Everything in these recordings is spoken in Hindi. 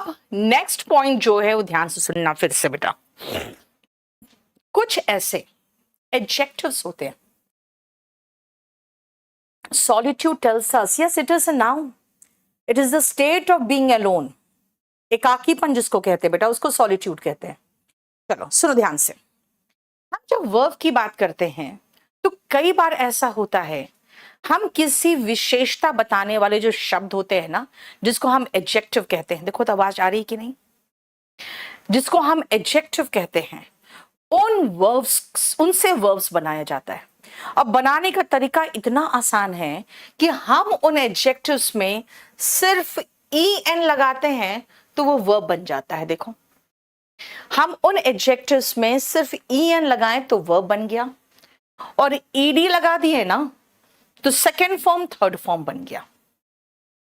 अब नेक्स्ट पॉइंट जो है वो ध्यान से सुनना फिर से बेटा। कुछ ऐसे एडजेक्टिव्स होते हैं, solitude tells us yes it is a noun, it is the state of being alone, एकाकीपन जिसको कहते हैं बेटा उसको सॉलिट्यूड कहते हैं। चलो सुनो ध्यान से, हम जब वर्ब की बात करते हैं तो कई बार ऐसा होता है हम किसी विशेषता बताने वाले जो शब्द होते हैं ना, जिसको हम एडजेक्टिव कहते हैं, देखो तो आवाज आ रही कि नहीं, जिसको हम एडजेक्टिव कहते हैं, उन वर्ब्स, उनसे वर्ब्स बनाया जाता है। अब बनाने का तरीका इतना आसान है कि हम उन एडजेक्टिव्स में सिर्फ ई एन लगाते हैं तो वो वर्ब बन जाता है। देखो हम उन एडजेक्टिव्स में सिर्फ ई एन लगाएं तो वर्ब बन गया, और ईडी लगा दिए ना तो सेकेंड फॉर्म थर्ड फॉर्म बन गया।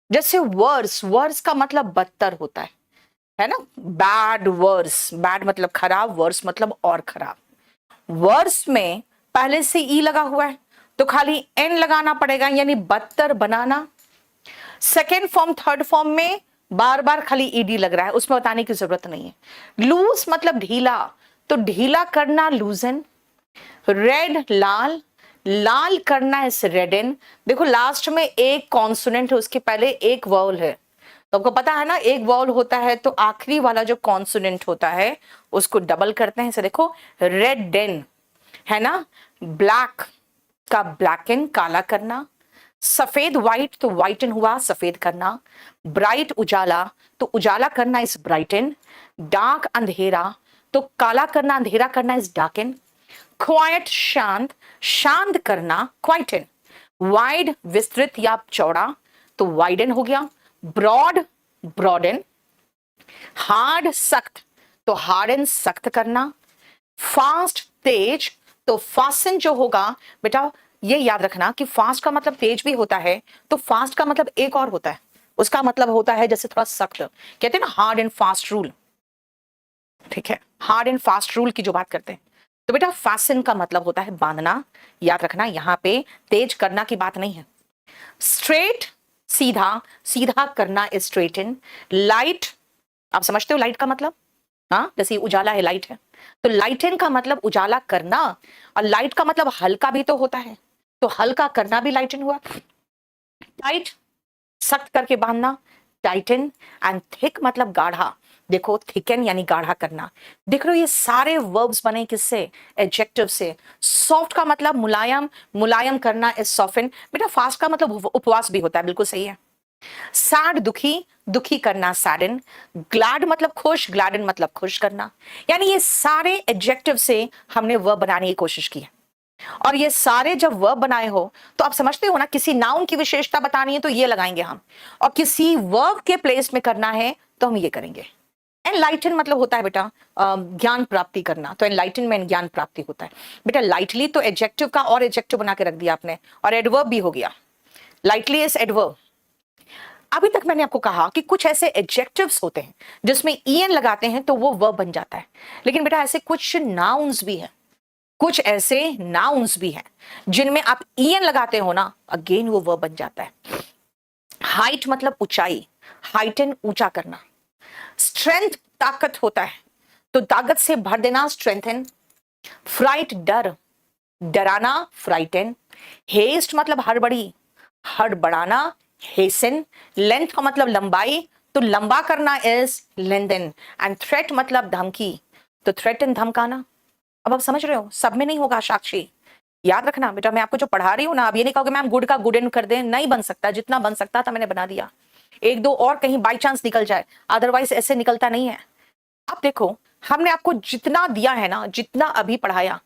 जैसे वर्स, वर्स का मतलब बदतर होता है ना, बैड वर्स, बैड मतलब खराब, वर्स मतलब और खराब। वर्स में पहले से ई लगा हुआ है तो खाली एन लगाना पड़ेगा, यानी बदतर बनाना। सेकेंड फॉर्म थर्ड फॉर्म में बार बार खाली ईडी लग रहा है, उसमें बताने की जरूरत नहीं है। लूज मतलब ढीला, तो ढीला करना लूजन। रेड लाल, लाल करना इस रेडन। देखो लास्ट में एक कॉन्सोनेंट है, उसके पहले एक वावल है, तो आपको पता है ना एक वावल होता है तो आखिरी वाला जो कॉन्सोनेंट होता है उसको डबल करते हैं। देखो रेड डेन है ना, ब्लैक का ब्लैकन काला करना, सफेद व्हाइट तो व्हाइटन हुआ सफेद करना, ब्राइट उजाला तो उजाला करना इस ब्राइटन, डार्क अंधेरा तो काला करना अंधेरा करना इस डार्कन, क्वाइट शांत, शांत करना क्वाइटन, वाइड विस्तृत या चौड़ा तो वाइडन हो गया, ब्रॉड ब्रॉडन, हार्ड सख्त तो हार्डन सख्त करना, फास्ट तेज तो फास्टन जो होगा बेटा ये याद रखना कि फास्ट का मतलब तेज भी होता है, तो फास्ट का मतलब एक और होता है, उसका मतलब होता है जैसे थोड़ा सख्त, कहते हैं ना हार्ड एंड फास्ट रूल, ठीक है, हार्ड एंड फास्ट रूल की जो बात करते हैं। तो बेटा फास्टन का मतलब होता है बांधना, याद रखना यहां पे तेज करना की बात नहीं है। स्ट्रेट सीधा, सीधा करना इज स्ट्रेटन। लाइट, आप समझते हो लाइट का मतलब, हाँ जैसे उजाला है लाइट है, तो लाइटन का मतलब उजाला करना, और लाइट का मतलब हल्का भी तो होता है, तो हल्का करना भी लाइटन हुआ। टाइट सख्त करके बांधना टाइटन, एंड थिक मतलब गाढ़ा, देखो थिकन यानी गाढ़ा करना। देख रहे हो ये सारे वर्ब्स बने किससे, एडजेक्टिव से। सॉफ्ट का मतलब मुलायम, मुलायम करना इज सॉफ्टन। बेटा फास्ट का मतलब उपवास भी होता है, बिल्कुल सही है। सैड दुखी, दुखी करना सैडन, ग्लैड मतलब खुश, ग्लैडन मतलब खुश करना। यानी ये सारे एडजेक्टिव से हमने वर्ब बनाने की कोशिश की है, और ये सारे जब वर्ब बनाए हो तो आप समझते हो ना किसी नाउन की विशेषता बतानी है तो ये लगाएंगे हम, और किसी वर्ब के प्लेस में करना है तो हम ये करेंगे। एनलाइटन मतलब होता है बेटा ज्ञान प्राप्ति करना, तो एनलाइटनमेंट ज्ञान प्राप्ति होता है। बेटा लाइटली तो एडजेक्टिव का और एडजेक्टिव बना के रख दिया आपने, और एडवर्ब भी हो गया, लाइटली इज एडवर्ब। अभी तक मैंने आपको कहा कि कुछ ऐसे एडजेक्टिव्स होते हैं जिसमें ईएन लगाते हैं तो वो वर्ब बन जाता है, लेकिन बेटा ऐसे कुछ नाउन्स भी हैं, कुछ ऐसे नाउन्स भी हैं जिनमें आप ईएन लगाते हो ना, अगेन वो वर्ब बन जाता है। हाइट मतलब ऊंचाई, हाइटन ऊंचा करना। स्ट्रेंथ ताकत होता है, तो ताकत से भर देना स्ट्रेंथन। फ्राइट डर, डराना फ्राइटन। हेस्ट मतलब हड़बड़ी, हड़बड़ाना हेसन। लेंथ का मतलब लंबाई, तो लंबा करना इज लेंथन। एंड थ्रेट मतलब धमकी, तो थ्रेटन धमकाना। अब आप समझ रहे हो, सब में नहीं होगा साक्षी, याद रखना बेटा मैं आपको जो पढ़ा रही हूं ना, अब ये नहीं कहोगे मैम गुड का गुड एंड कर दे, नहीं बन सकता, जितना बन सकता था मैंने बना दिया, एक दो और कहीं बाई चांस निकल जाए, अदरवाइज ऐसे निकलता नहीं है। अब देखो हमने आपको जितना दिया है ना, जितना अभी पढ़ाया,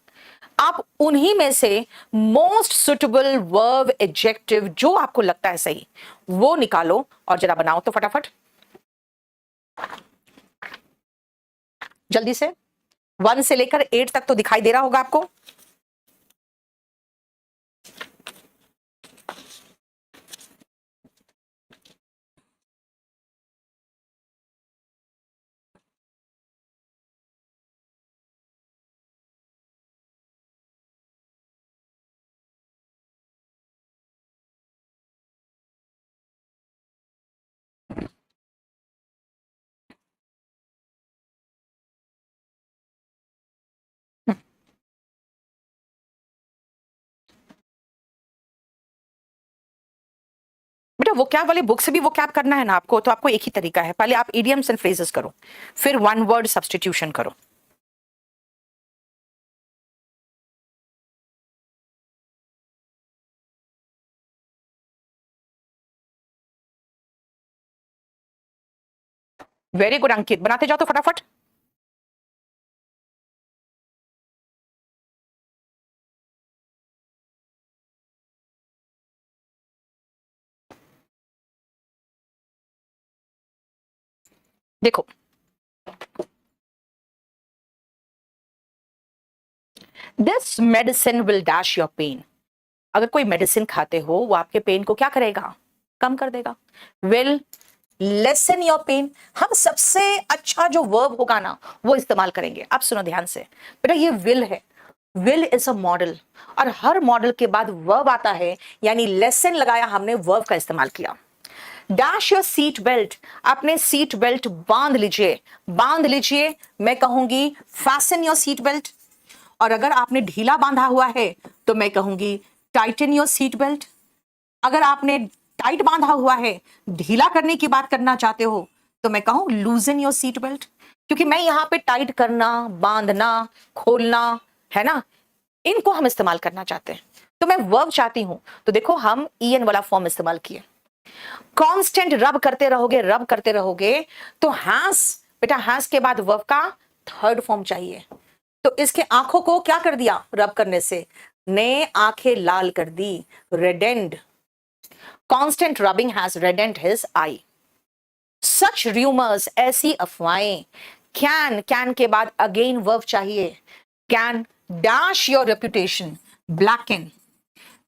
आप उन्हीं में से मोस्ट सुटेबल वर्ब एडजेक्टिव जो आपको लगता है सही वो निकालो और जरा बनाओ तो फटाफट जल्दी से। 1 से लेकर 8 तक तो दिखाई दे रहा होगा आपको। वोकैब वाली बुक से भी वोकैब करना है ना आपको, तो आपको एक ही तरीका है, पहले आप इडियम्स एंड फ्रेजेस करो, फिर वन वर्ड सब्सटीट्यूशन करो। वेरी गुड अंकित, बनाते जाओ तो फटाफट। देखो, this medicine will dash your pain. अगर कोई मेडिसिन खाते हो वो आपके पेन को क्या करेगा, कम कर देगा। विल लेसन योर पेन, हम सबसे अच्छा जो वर्ब होगा ना वो इस्तेमाल करेंगे। अब सुनो ध्यान से बेटा, ये विल है, विल इज अ मॉडल, और हर मॉडल के बाद वर्ब आता है, यानी लेसन लगाया हमने, वर्ब का इस्तेमाल किया। डैश योर सीट बेल्ट, अपने सीट बेल्ट बांध लीजिए, बांध लीजिए, मैं कहूंगी फैसन योर सीट बेल्ट। और अगर आपने ढीला बांधा हुआ है तो मैं कहूंगी टाइटन योर सीट बेल्ट। अगर आपने टाइट बांधा हुआ है, ढीला करने की बात करना चाहते हो, तो मैं कहूं लूजन योर सीट बेल्ट। क्योंकि मैं यहां पे टाइट करना, बांधना, खोलना, है ना, इनको हम इस्तेमाल करना चाहते हैं, तो मैं वर्ब चाहती हूं, तो देखो हम ईएन वाला फॉर्म इस्तेमाल किए। कांस्टेंट रब करते रहोगे, रब करते रहोगे, तो हैज, बेटा हैज के बाद वर्ब का थर्ड फॉर्म चाहिए, तो इसके आंखों को क्या कर दिया रब करने से, ने आंखें लाल कर दी, reddened. Constant rubbing has reddened his eye. Such rumours, ऐसी अफवाहें। कैन, कैन के बाद अगेन वर्ब चाहिए, can dash your reputation, blacken.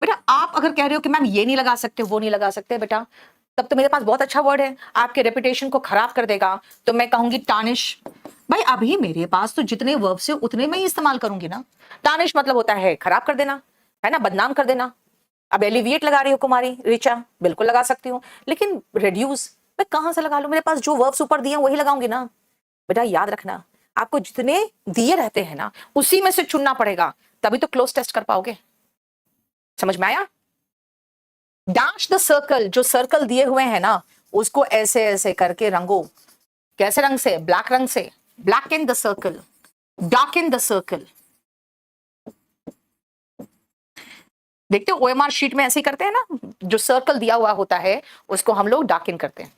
बेटा आप अगर कह रहे हो कि मैम ये नहीं लगा सकते, वो नहीं लगा सकते, बेटा तब तो मेरे पास बहुत अच्छा वर्ड है, आपके रेपुटेशन को खराब कर देगा, तो मैं कहूंगी टानिश। भाई अभी मेरे पास तो जितने वर्ब से उतने में ही इस्तेमाल करूंगी ना। टानिश मतलब होता है खराब कर देना, है ना, बदनाम कर देना। अब एलिविएट लगा रही हो कुमारी रिचा, बिल्कुल लगा सकती हूँ, लेकिन रिड्यूस मैं कहां से लगा लूं, मेरे पास जो वर्ब्स ऊपर दिए वही लगाऊंगी ना। बेटा याद रखना, आपको जितने दिए रहते हैं ना उसी में से चुनना पड़ेगा, तभी तो क्लोज टेस्ट कर पाओगे। समझ में आया? डैश द सर्कल, जो सर्कल दिए हुए हैं ना उसको ऐसे ऐसे करके रंगो। कैसे रंग से, ब्लैक रंग से, black in the circle, dark in the circle. देखते हो ओएमआर शीट में ऐसे ही करते हैं ना, जो सर्कल दिया हुआ होता है उसको हम लोग डार्क इन करते हैं,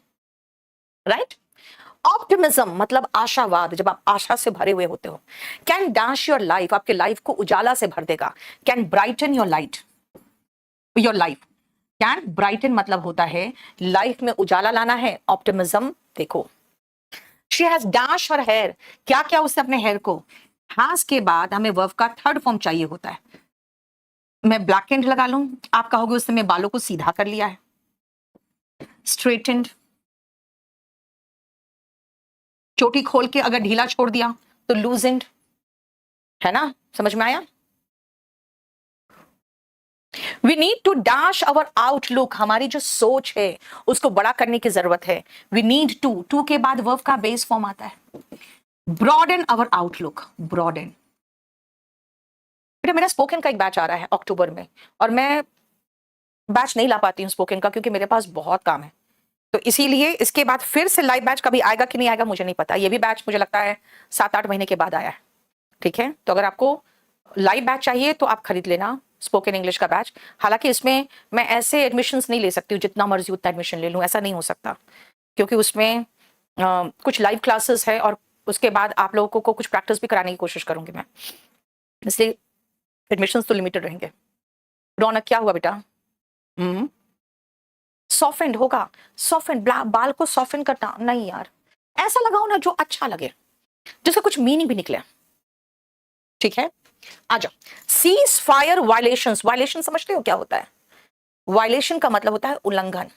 राइट। ऑप्टिमिज्म मतलब आशावाद, जब आप आशा से भरे हुए होते हो। कैन डैश योर लाइफ, आपके लाइफ को उजाला से भर देगा। Can brighten your light, your life. Can brighten मतलब होता है लाइफ में उजाला लाना है, ऑप्टिमिज्म। देखो she has dash her hair, क्या क्या उसने अपने हेयर को, हैज के बाद हमें वर्ब का थर्ड फॉर्म चाहिए होता है। मैं ब्लैक एंड लगा लूं, आप कहोगे उसने मेरे बालों को सीधा कर लिया है, स्ट्रेटेंड। चोटी खोल के अगर ढीला छोड़ दिया तो लूजेंड, है ना, समझ में आया। We need to dash our outlook, हमारी जो सोच है उसको बड़ा करने की जरूरत है। वी नीड टू, टू के बाद वर्ब का बेस फॉर्म आता है। ब्रॉडन अवर आउटलुक, ब्रॉडन। बेटा मेरा स्पोकन का एक बैच आ रहा है अक्टूबर में, और मैं बैच नहीं ला पाती हूँ स्पोकन का क्योंकि मेरे पास बहुत काम है, तो इसीलिए इसके बाद फिर से लाइव बैच कभी आएगा कि नहीं आएगा मुझे नहीं पता। ये भी बैच मुझे लगता है 7-8 महीने के बाद आया है, ठीक है। तो अगर आपको लाइव बैच चाहिए तो आप खरीद लेना स्पोकन इंग्लिश का बैच। हालांकि इसमें मैं ऐसे एडमिशन्स नहीं ले सकती हूँ, जितना मर्जी उतना एडमिशन ले लूँ, ऐसा नहीं हो सकता, क्योंकि उसमें कुछ लाइव क्लासेस है और उसके बाद आप लोगों को कुछ प्रैक्टिस भी कराने की कोशिश करूंगी मैं, इसलिए एडमिशन्स तो लिमिटेड रहेंगे। रौनक क्या हुआ बेटा? सॉफ्टेंड होगा, सॉफ्टेंड, बाल को सॉफ्टेन करना नहीं यार, ऐसा लगाओ ना जो अच्छा लगे, जिसका कुछ मीनिंग भी निकले, ठीक है। आ जाओ, सीज फायर वायलेशंस। वायलेशन समझते हो क्या होता है? वायलेशन का मतलब होता है उल्लंघन।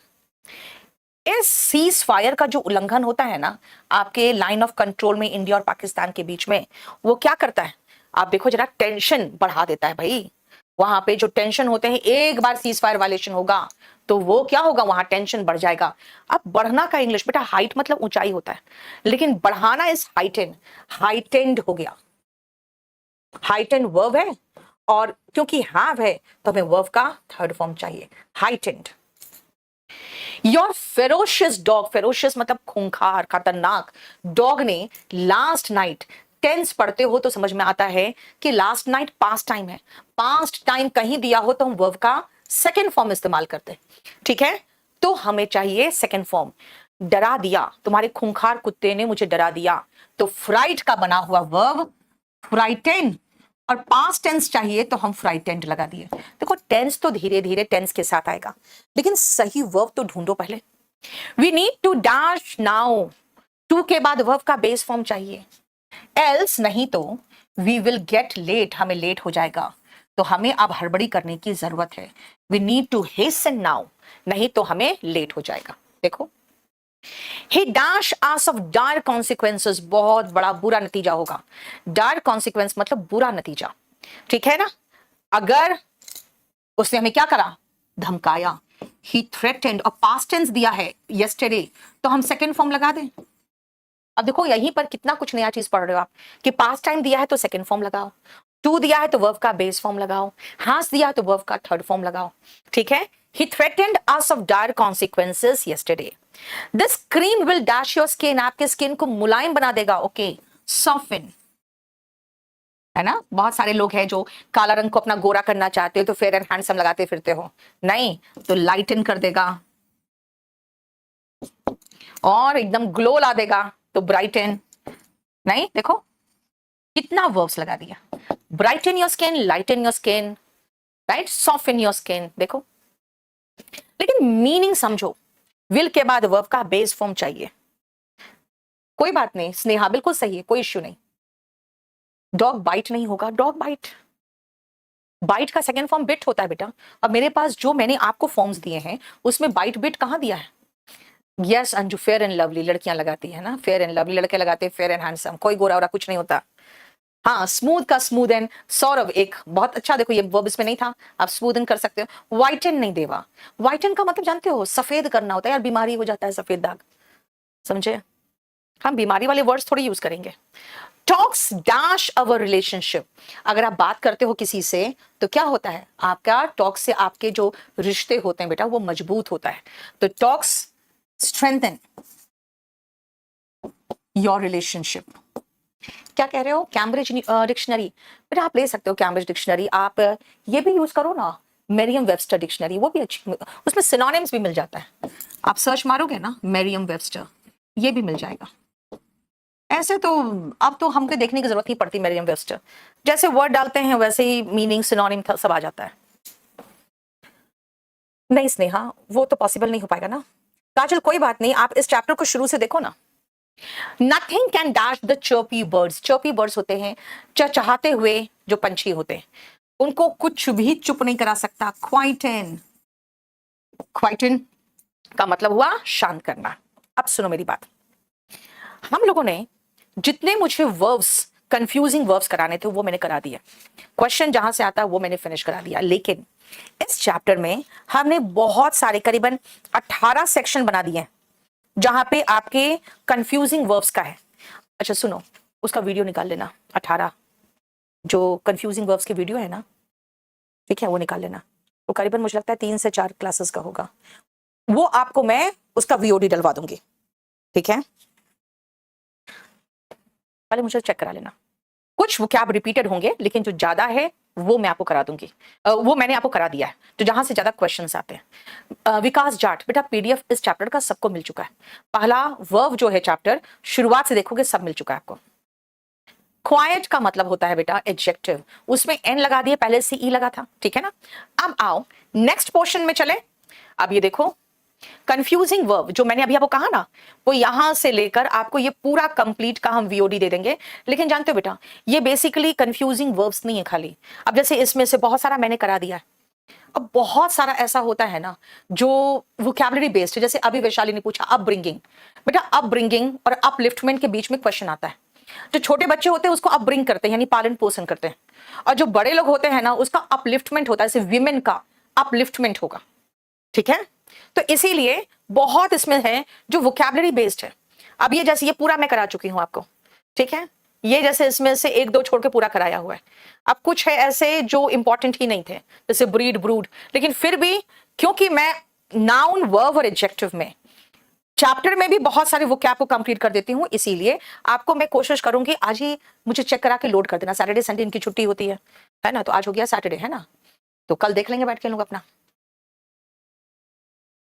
इस सीज फायर का जो उल्लंघन होता है ना आपके लाइन ऑफ कंट्रोल में इंडिया और पाकिस्तान के बीच में, वो क्या करता है, आप देखो जरा, टेंशन बढ़ा देता है भाई। वहां पे जो टेंशन होते हैं, एक बार सीज फायर वायलेशन होगा तो वो क्या होगा, वहां टेंशन बढ़ जाएगा। अब बढ़ना का इंग्लिश बेटा, हाइट मतलब ऊंचाई होता है, लेकिन बढ़ाना इज हाइटेन, हाइटेंड हो गया। हाइटेंड वर्ब है, और क्योंकि हैव है तो हमें वर्ब का थर्ड फॉर्म चाहिए, heightened. Your ferocious dog, ferocious मतलब खूंखार, खतरनाक डॉग ने लास्ट नाइट, टेंस पढ़ते हो तो समझ में आता है कि लास्ट नाइट पास्ट टाइम है। पास्ट टाइम कहीं दिया हो तो हम वर्ब का सेकेंड फॉर्म इस्तेमाल करते हैं, ठीक है। तो हमें चाहिए सेकेंड फॉर्म। डरा दिया, तुम्हारे खूंखार कुत्ते ने मुझे डरा दिया, तो फ्राइट का बना हुआ वर्ब फ्राइटेन, और पास्ट टेंस चाहिए तो हम फ्राइटेंड लगा दिए। देखो टेंस तो धीरे धीरे टेंस के साथ आएगा, लेकिन सही वर्ब तो ढूंढो पहले। We need to dash now, to के बाद वर्ब का बेस फॉर्म चाहिए, एल्स नहीं तो वी विल गेट लेट, हमें लेट हो जाएगा, तो हमें अब हड़बड़ी करने की जरूरत है। We need to hasten now, नहीं तो हमें लेट हो जाएगा। देखो he dash us of dire consequences, बहुत बड़ा बुरा नतीजा होगा। dire consequence मतलब बुरा नतीजा, ठीक है ना। अगर उसने हमें क्या करा, धमकाया, he threatened, और past tense दिया है yesterday, तो हम सेकेंड फॉर्म लगा दें। अब देखो यहीं पर कितना कुछ नया चीज पढ़ रहे हो आप, कि पास्ट टाइम दिया है तो सेकेंड फॉर्म लगाओ, टू दिया है तो वर्ब का बेस फॉर्म लगाओ, हास दिया है तो वर्ब का थर्ड फॉर्म लगाओ, ठीक है। He threatened us of dire consequences yesterday. This cream will dash your skin, आपके स्किन को मुलायम बना देगा, ओके, soften, है ना। बहुत सारे लोग हैं जो काला रंग को अपना गोरा करना चाहते हो तो फेयर एंड हैंडसम लगाते फिरते हो, नहीं तो लाइटन कर देगा और एकदम ग्लो ला देगा, तो ब्राइटन, नहीं देखो कितना वर्ब्स लगा दिया, brighten your skin, lighten your skin, right, soften your skin, देखो। लेकिन मीनिंग समझो, विल के बाद वर्ब का बेस फॉर्म चाहिए। कोई बात नहीं स्नेहा, बिल्कुल सही है, कोई इश्यू नहीं। डॉग बाइट नहीं होगा, डॉग बाइट, बाइट का सेकेंड फॉर्म बिट होता है बेटा। अब मेरे पास जो मैंने आपको फॉर्म्स दिए हैं उसमें बाइट बिट कहां दिया है। Yes Anju, fair and lovely लड़कियां लगाती है ना, फेयर एंड लवली लड़के लगाते हैं फेयर एंड हैंडसम, कोई गोरा वोरा कुछ नहीं होता। हाँ, स्मूथ का स्मूथ एंड, सौरभ एक बहुत अच्छा, देखो ये वर्ब इसमें नहीं था, आप स्मूथन कर सकते हो। वाइटन नहीं देवा, वाइटन का मतलब जानते हो, सफेद करना होता है यार, बीमारी हो जाता है सफेद दाग, समझे। हम बीमारी वाले वर्ड्स थोड़ी यूज करेंगे। टॉक्स डैश अवर रिलेशनशिप, अगर आप बात करते हो किसी से तो क्या होता है, आपका टॉक से आपके जो रिश्ते होते हैं बेटा वो मजबूत होता है। तो टॉक्स स्ट्रेंथन योर रिलेशनशिप। क्या कह रहे हो, कैम्ब्रिज डिक्शनरी, बेटा आप ले सकते हो कैम्ब्रिज डिक्शनरी, आप ये भी यूज करो ना, मेरियम वेबस्टर डिक्शनरी, वो भी अच्छी, उसमें सिनोनिम्स भी मिल जाता है, आप सर्च मारोगे ना मेरियम वेबस्टर, ये भी मिल जाएगा। ऐसे तो अब तो हमको देखने की जरूरत नहीं पड़ती, मेरियम वेबस्टर जैसे वर्ड डालते हैं वैसे ही मीनिंग सिनोनिम सब आ जाता है। नहीं स्नेहा, वो तो पॉसिबल नहीं हो पाएगा ना। काजल कोई बात नहीं, आप इस चैप्टर को शुरू से देखो ना। Nothing can dash the chirpy birds, chirpy birds होते हैं चहचहाते हुए जो पंछी होते हैं, उनको कुछ भी चुप नहीं करा सकता। क्वाइटन, क्वाइटन का मतलब हुआ शांत करना। अब सुनो मेरी बात, हम लोगों ने जितने मुझे वर्ब्स, कंफ्यूजिंग वर्ब्स कराने थे वो मैंने करा दिया, क्वेश्चन जहां से आता है वो मैंने फिनिश करा दिया। लेकिन इस चैप्टर में हमने बहुत सारे करीबन 18 सेक्शन बना दिए हैं जहां पे आपके कंफ्यूजिंग वर्ब्स का है। अच्छा सुनो, उसका वीडियो निकाल लेना, 18 जो कंफ्यूजिंग वर्ब्स की वीडियो है ना, ठीक है, वो निकाल लेना। वो करीबन मुझे लगता है 3 से 4 क्लासेस का होगा, वो आपको मैं उसका वीओडी डलवा दूंगी, ठीक है। पहले मुझे चेक करा लेना, कुछ वोकैब रिपीटेड होंगे लेकिन जो ज्यादा है वो मैं आपको करा दूंगी, वो मैंने आपको करा दिया है, तो जहां से ज्यादा क्वेश्चंस आते हैं। विकास जाट, बेटा पीडीएफ इस चैप्टर का सबको मिल चुका है। पहला वर्ब जो है चैप्टर शुरुआत से देखोगे सब मिल चुका है आपको। क्वाइट का मतलब होता है बेटा एडजेक्टिव, उसमें एन लगा दिए, पहले से ई लगा था, ठीक है ना। अब आओ नेक्स्ट पोर्शन में चले। अब ये देखो कंफ्यूजिंग वर्ब जो मैंने अभी आपको कहा ना, वो यहां से लेकर आपको ये पूरा कंप्लीट का हम वीओडी दे देंगे। लेकिन जानते हो बेटा ये बेसिकली कंफ्यूजिंग वर्ब्स नहीं है खाली, अब जैसे इसमें से बहुत सारा मैंने करा दिया है, अब बहुत सारा ऐसा होता है ना जो वोकैबुलरी बेस्ड है। जैसे अभी वैशाली ने पूछा अपब्रिंगिंग, बेटा अपब्रिंगिंग और अपलिफ्टमेंट के बीच में क्वेश्चन आता है। जो छोटे बच्चे होते हैं उसको अपब्रिंग करते हैं यानी पालन पोषण करते हैं, और जो बड़े लोग होते हैं ना उसका अपलिफ्टमेंट होता है, जैसे विमेन का अपलिफ्टमेंट होगा, ठीक है। तो इसीलिए बहुत इसमें है जो वोकैबुलरी बेस्ड है। अब ये जैसे ये पूरा मैं करा चुकी हूं आपको, ठीक है, ये जैसे इसमें से एक दो छोड़ के पूरा कराया हुआ है। अब कुछ है ऐसे जो इंपॉर्टेंट ही नहीं थे, जैसे ब्रीड ब्रूड, लेकिन फिर भी क्योंकि मैं नाउन, वर्ब और एडजेक्टिव में चैप्टर में भी बहुत सारे वोकैब को कंप्लीट कर देती हूँ, इसीलिए आपको मैं कोशिश करूंगी आज ही मुझे चेक करा के लोड कर देना। सैटरडे संडे इनकी छुट्टी होती है ना, तो आज हो गया सैटरडे, है ना, तो कल देख लेंगे बैठ के लोग अपना,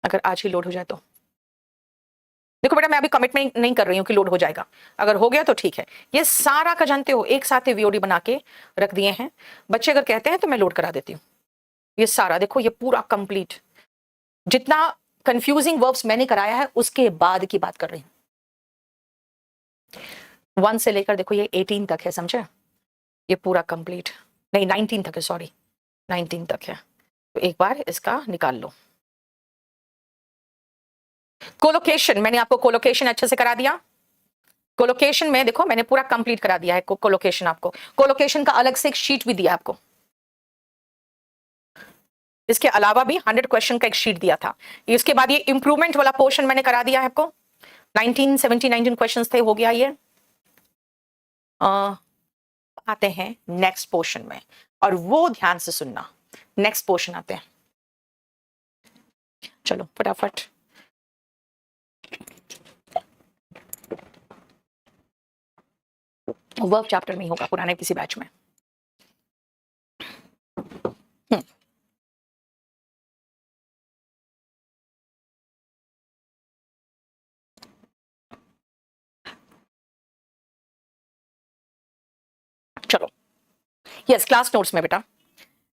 अगर आज ही लोड हो जाए तो। देखो बेटा, मैं अभी कमिटमेंट नहीं कर रही हूँ कि लोड हो जाएगा, अगर हो गया तो ठीक है। ये सारा का जानते हो एक साथ वीओडी बना के रख दिए हैं, बच्चे अगर कहते हैं तो मैं लोड करा देती हूँ। ये सारा देखो, ये पूरा कंप्लीट, जितना कंफ्यूजिंग वर्ब्स मैंने कराया है उसके बाद की बात कर रही हूँ। 1 से लेकर देखो ये 18 तक है, समझे, ये पूरा कंप्लीट, नहीं 19 तक है, सॉरी 19 तक है। तो एक बार इसका निकाल लो। कोलोकेशन, मैंने आपको कोलोकेशन अच्छे से करा दिया। कोलोकेशन में देखो मैंने पूरा कंप्लीट करा दिया है कोलोकेशन। आपको कोलोकेशन का अलग से एक शीट भी दिया आपको, इसके अलावा भी 100 क्वेश्चन का एक शीट दिया था। इसके बाद ये इंप्रूवमेंट वाला पोर्शन मैंने करा दिया है आपको, 19 क्वेश्चंस थे, हो गया ये। आते हैं नेक्स्ट पोर्शन में, और वो ध्यान से सुनना। नेक्स्ट पोर्शन आते हैं, चलो फटाफट। वर्ब चैप्टर में ही होगा, पुराने किसी बैच में। चलो यस, क्लास नोट्स में बेटा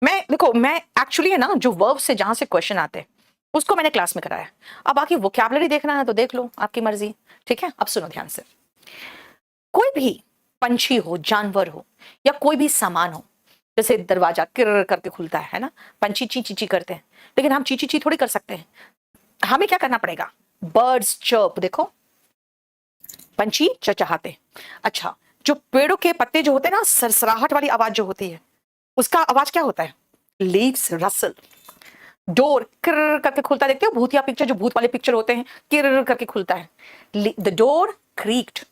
मैं देखो, मैं एक्चुअली है ना, जो वर्ब से जहां से क्वेश्चन आते हैं उसको मैंने क्लास में कराया। अब बाकी वोकैबुलरी देखना है तो देख लो, आपकी मर्जी, ठीक है। अब सुनो ध्यान से, कोई भी पंछी हो, जानवर हो, या कोई भी सामान हो, जैसे दरवाजा किर करके खुलता है ना, पंछी ची ची ची करते हैं, लेकिन हम ची ची ची थोड़ी कर सकते हैं। हमें क्या करना पड़ेगा, बर्ड्स चर्प, देखो पंछी चहचहाते। अच्छा, जो पेड़ों के पत्ते जो होते हैं ना, सरसराहट वाली आवाज जो होती है, उसका आवाज क्या होता है, लीव्स रसल। डोर किर करके खुलता, देखते हो भूतिया पिक्चर, जो भूत वाले पिक्चर होते हैं, किर करके खुलता है। The door creaked.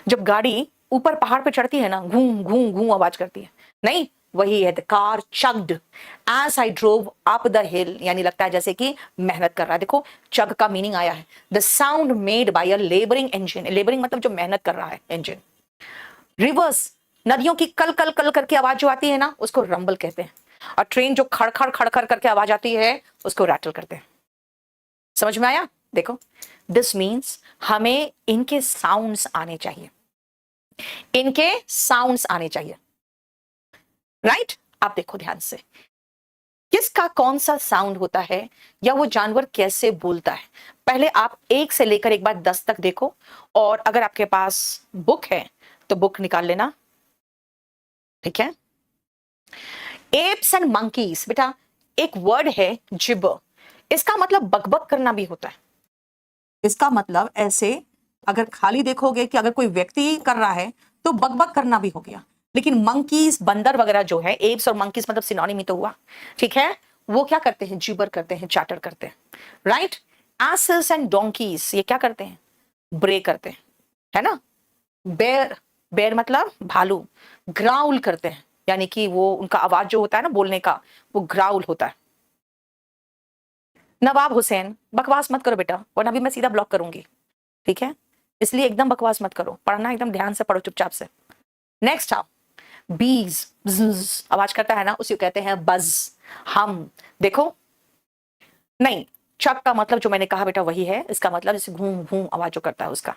जब गाड़ी ऊपर पहाड़ पे चढ़ती है ना, घूम घूम घूम आवाज करती है, नहीं वही है। The car chugged as I drove up the hill, यानी लगता है जैसे कि मेहनत कर रहा है। देखो चग का मीनिंग आया है, the sound made by a labouring engine. Labouring मतलब जो मेहनत कर रहा है इंजन। रिवर्स, नदियों की कल कल कल करके आवाज जो आती है ना, उसको रंबल कहते हैं। और ट्रेन जो खड़ खड़ खड़ खड़ करके आवाज आती है, उसको रैटल करते हैं। समझ में आया? देखो, दिस मीन्स हमें इनके साउंड्स आने चाहिए, इनके साउंड्स आने चाहिए, राइट? आप देखो ध्यान से, किसका कौन सा साउंड होता है, या वो जानवर कैसे बोलता है। पहले आप 1 से लेकर एक बार 10 तक देखो, और अगर आपके पास बुक है तो बुक निकाल लेना, ठीक है। एप्स एंड मंकीज, बेटा एक वर्ड है जिबर, इसका मतलब बकबक करना भी होता है। इसका मतलब ऐसे अगर खाली देखोगे कि अगर कोई व्यक्ति कर रहा है तो बकबक करना भी हो गया। लेकिन मंकीज, बंदर वगैरह जो है, एप्स और मंकीज मतलब सिनोनिम ही तो हुआ, ठीक है। वो क्या करते हैं, जिबर करते हैं, चैटर करते हैं, राइट। एसेस एंड डोंकीज, ये क्या करते हैं, ब्रे करते हैं, है ना। बेर, बेर मतलब भालू, ग्राउल करते हैं, यानी कि वो उनका आवाज जो होता है ना बोलने का, वो ग्राउल होता है। नवाब हुसैन, बकवास मत करो बेटा, वरना भी मैं सीधा ब्लॉक करूंगी, ठीक है। इसलिए एकदम बकवास मत करो, पढ़ना एकदम ध्यान से पढ़ो, चुपचाप से। नेक्स्ट आओ, बीज, आवाज करता है ना, उसे कहते हैं बज, हम। देखो नहीं, चक का मतलब जो मैंने कहा बेटा वही है, इसका मतलब जैसे घूम घूम आवाज जो करता है उसका।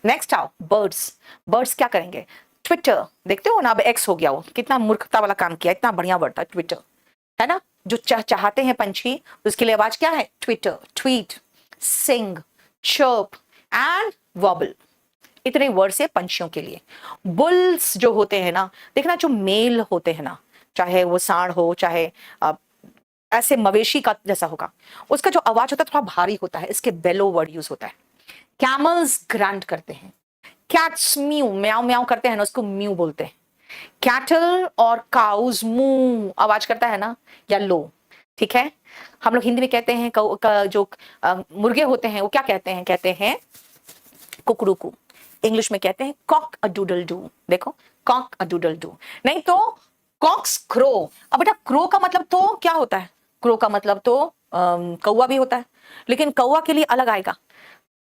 नेक्स्ट आओ, बर्ड्स, बर्ड्स क्या करेंगे, ट्विटर, देखते हो ना, अब एक्स हो गया, वो कितना मूर्खता वाला काम किया, इतना बढ़िया वर्ड था ट्विटर, है ना। जो चाहते हैं पंछी, उसके लिए आवाज क्या है, twitter, tweet, sing, chirp and warble. इतने वर्ड्स है पंछियों के लिए। बुल्स जो होते हैं ना, देखना जो मेल होते हैं ना, चाहे वो सांड हो, चाहे ऐसे मवेशी का जैसा होगा, उसका जो आवाज होता है थोड़ा भारी होता है, इसके बेलो वर्ड यूज होता है। कैमल्स ग्रंट करते हैं, कैट्स म्यू, म्याऊ म्याऊ करते हैं ना, उसको म्यू बोलते हैं। कैटल और काउज मू आवाज करता है ना, या लो, ठीक है। हम लोग हिंदी में कहते हैं जो मुर्गे होते हैं वो क्या कहते हैं कुकड़ूकू। इंग्लिश में कहते हैं कॉक अ डूडल डू, देखो कॉक अ डूडल डू, नहीं तो कॉक्स क्रो। अब बेटा क्रो का मतलब तो क्या होता है, क्रो का मतलब तो कौवा भी होता है, लेकिन कौवा के लिए अलग आएगा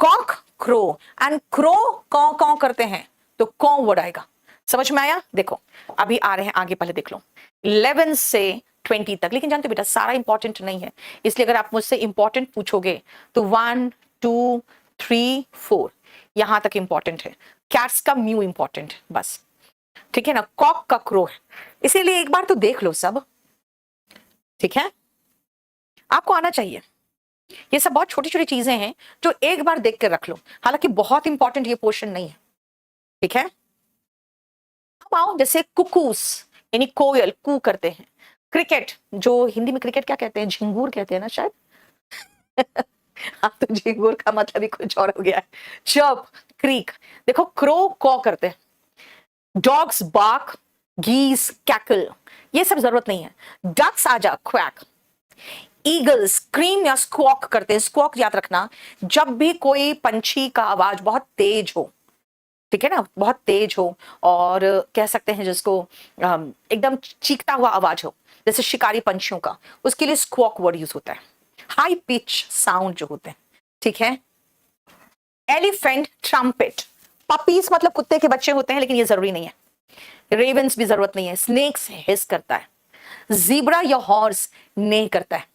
कॉक क्रो, एंड क्रो कौ कौ करते हैं तो कौ वर्ड आएगा। समझ में आया? देखो अभी आ रहे हैं आगे, पहले देख लो 11 से 20 तक। लेकिन जानते हो बेटा सारा इंपॉर्टेंट नहीं है, इसलिए अगर आप मुझसे इंपॉर्टेंट पूछोगे तो 1 2 3 4 यहां तक इंपॉर्टेंट है। कैट्स का म्यू इंपॉर्टेंट है बस, ठीक है ना। कॉक का क्रो है, इसीलिए एक बार तो देख लो सब, ठीक है। आपको आना चाहिए। ये सब बहुत छोटी छोटी चीजें हैं जो एक बार देख कर रख लो, हालांकि बहुत इंपॉर्टेंट ये पोर्शन नहीं है, ठीक है। अब आओ जैसे कुकूस यानी कोयल कू करते हैं, क्रिकेट जो हिंदी में क्रिकेट क्या कहते हैं, झिंगूर कहते हैं ना शायद हाँ तो झिंगूर का मतलब ही कुछ और हो गया है। चर्प क्रीक, देखो क्रो कॉ करते हैं, डॉग्स बार्क, गीस कैकल, ये सब जरूरत नहीं है। डक्स आजा क्वैक, ईगल्स स्क्रीम या स्क्वॉक करते हैं। स्क्वॉक याद रखना जब भी कोई पंछी का आवाज बहुत तेज हो, ठीक है ना, बहुत तेज हो, और कह सकते हैं जिसको एकदम चीखता हुआ आवाज हो, जैसे शिकारी पंछियों का, उसके लिए स्क्वॉक वर्ड यूज होता है। हाई पिच साउंड जो होते हैं, ठीक है। एलिफेंट ट्रम्पेट, पपीज मतलब कुत्ते के बच्चे होते हैं, लेकिन ये जरूरी नहीं है। रेवेंस भी जरूरत नहीं है। स्नेक्स हिस करता है। जीब्रा या हॉर्स ने करता है।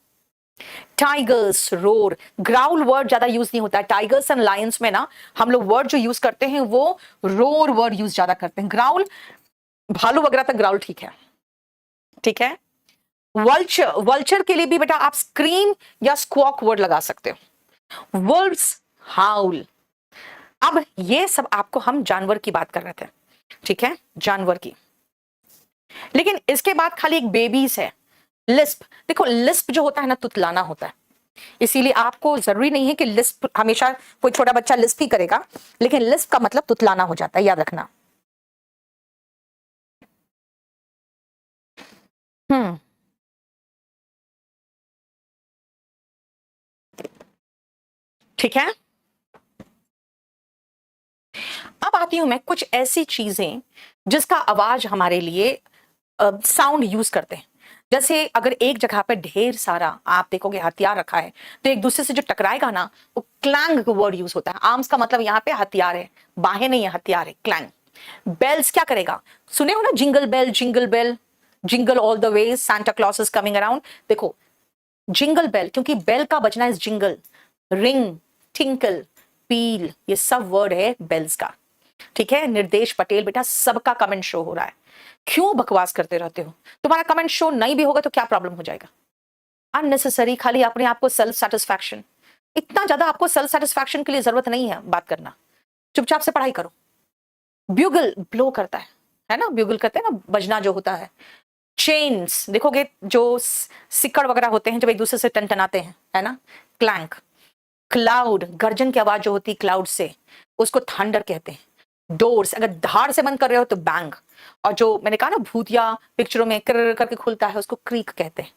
टाइगर्स रोर, ग्राउल वर्ड ज्यादा यूज नहीं होता है। टाइगर्स एंड लायंस में ना हम लोग वर्ड जो यूज करते हैं वो रोर वर्ड यूज ज्यादा करते हैं। ग्राउल भालू वगैरह तक ग्राउल ठीक है, ठीक है। वल्चर, वल्चर के लिए भी बेटा आप स्क्रीम या स्क्वॉक वर्ड लगा सकते हो। वुल्व्स हाउल। अब ये सब आपको हम जानवर की बात कर रहे थे, ठीक है, जानवर की। लेकिन इसके बाद खाली एक बेबीज है, लिस्प। देखो लिस्प जो होता है ना तुतलाना होता है, इसीलिए आपको जरूरी नहीं है कि लिस्प हमेशा कोई छोटा बच्चा लिस्प ही करेगा, लेकिन लिस्प का मतलब तुतलाना हो जाता है, याद रखना। ठीक है। अब आती हूं मैं कुछ ऐसी चीजें जिसका आवाज हमारे लिए साउंड यूज करते हैं। जैसे अगर एक जगह पर ढेर सारा आप देखोगे हथियार रखा है, तो एक दूसरे से जो टकराएगा ना वो क्लैंग वर्ड यूज होता है। आर्म्स का मतलब यहाँ पे हथियार है, बाहें नहीं है, हथियार है, क्लैंग। बेल्स क्या करेगा, सुने हो ना, jingle bell jingle bell, jingle all the way, Santa Claus is coming around. देखो जिंगल बेल, क्योंकि बेल का बजना है जिंगल, रिंग, टिंकल, पील, ये सब वर्ड है बेल्स का, ठीक है। निर्देश पटेल बेटा सबका कमेंट शो हो रहा है, क्यों बकवास करते रहते हो? तुम्हारा कमेंट शो नहीं भी होगा तो क्या प्रॉब्लम हो जाएगा? अननेसेसरी खाली अपने आप को सेल्फ सेटिस्फैक्शन, इतना ज्यादा आपको सेल्फ सेटिस्फैक्शन के लिए जरूरत नहीं है बात करना, चुपचाप से पढ़ाई करो। ब्यूगल ब्लो करता है ना, ब्यूगल करते हैं ना, बजना जो होता है। चेन्स देखोगे जो सिक्कड़ वगैरह होते हैं जब एक दूसरे से टनटनाते हैं, है ना, क्लैंक। क्लाउड, गर्जन की आवाज जो होती है क्लाउड से, उसको थंडर कहते हैं। डोर्स अगर धार से बंद कर रहे हो तो बैंग, और जो मैंने कहा ना भूतिया पिक्चरों में कर करके खुलता है उसको क्रीक कहते हैं।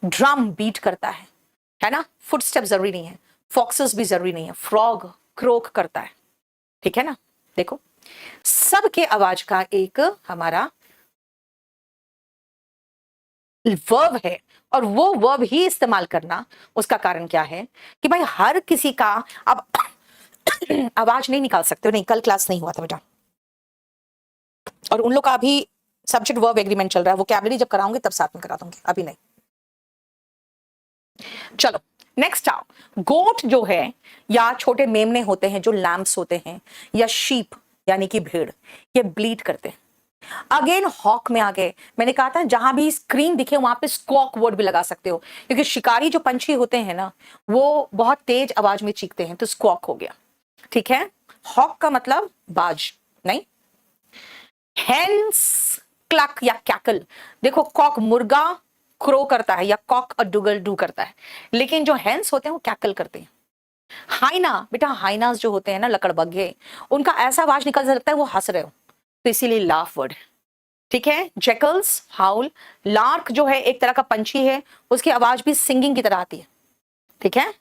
ड्रम बीट करता है ना। फुटस्टेप जरूरी नहीं है, फॉक्सेस भी जरूरी नहीं है। फ्रॉग क्रोक करता है, ठीक है ना। देखो सबके आवाज का एक हमारा वर्ब है, और वो वर्ब ही इस्तेमाल करना, उसका कारण क्या है कि भाई हर किसी का अब आवाज नहीं निकाल सकते हो। नहीं, कल क्लास नहीं हुआ था बेटा, और उन लोग का अभी सब्जेक्ट वर्ब एग्रीमेंट चल रहा है, वो कैबलरी जब कराऊंगे तब साथ में करा दूंगी, अभी नहीं। चलो नेक्स्ट आओ, गोट जो है या छोटे मेमने होते हैं जो लैम्प्स होते हैं, या शीप यानी कि भेड़, ये ब्लीड करते हैं। अगेन हॉक में आ गए, मैंने कहा था जहां भी स्क्रीन दिखे वहां पे स्क्वॉक वर्ड भी लगा सकते हो, क्योंकि शिकारी जो पंछी होते हैं ना वो बहुत तेज आवाज में चीखते हैं, तो स्क्वॉक हो गया, ठीक है। हॉक का मतलब बाज नहीं। हेंस क्लक या कैकल, देखो कॉक मुर्गा क्रो करता है, या कॉक और डुगल डू करता है, लेकिन जो हेंस होते हैं वो कैकल करते हैं। हाइना बेटा, हाइनास जो होते हैं ना लकड़बग्घे, उनका ऐसा आवाज निकल सकता है वो हंस रहे हो, तो इसीलिए लाफ वर्ड, ठीक है। जैकल्स हाउल, लार्क जो है एक तरह का पंछी है, उसकी आवाज भी सिंगिंग की तरह आती है, ठीक है।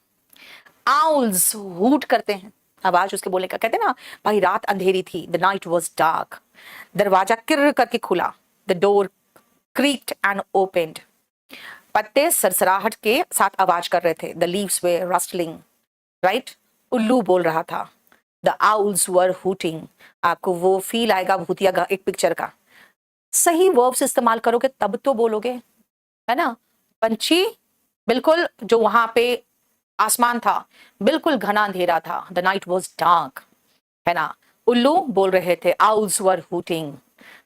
आउल्स हूट करते हैं, आवाज उसके बोलने का, कहते हैं ना भाई रात अंधेरी थी, द नाइट वाज डार्क, दरवाजा किर्र करके खुला, द डोर क्रीक्ड एंड ओपन्ड। पत्ते सरसराहट के साथ आवाज कर रहे थे, द लीव्स वे रस्टलिंग, राइट। उल्लू बोल रहा था, द आउल्स वर हूटिंग। आपको वो फील आएगा भूतिया एक पिक्चर का। सही वर्ब्स इस्तेमाल करोगे तब तो बोलोगे, है ना। पंछी, बिल्कुल जो वहां पे आसमान था बिल्कुल घना अंधेरा था, द नाइट वॉज डार्क, है ना। उल्लू बोल रहे थे, आउल्स वर हूटिंग।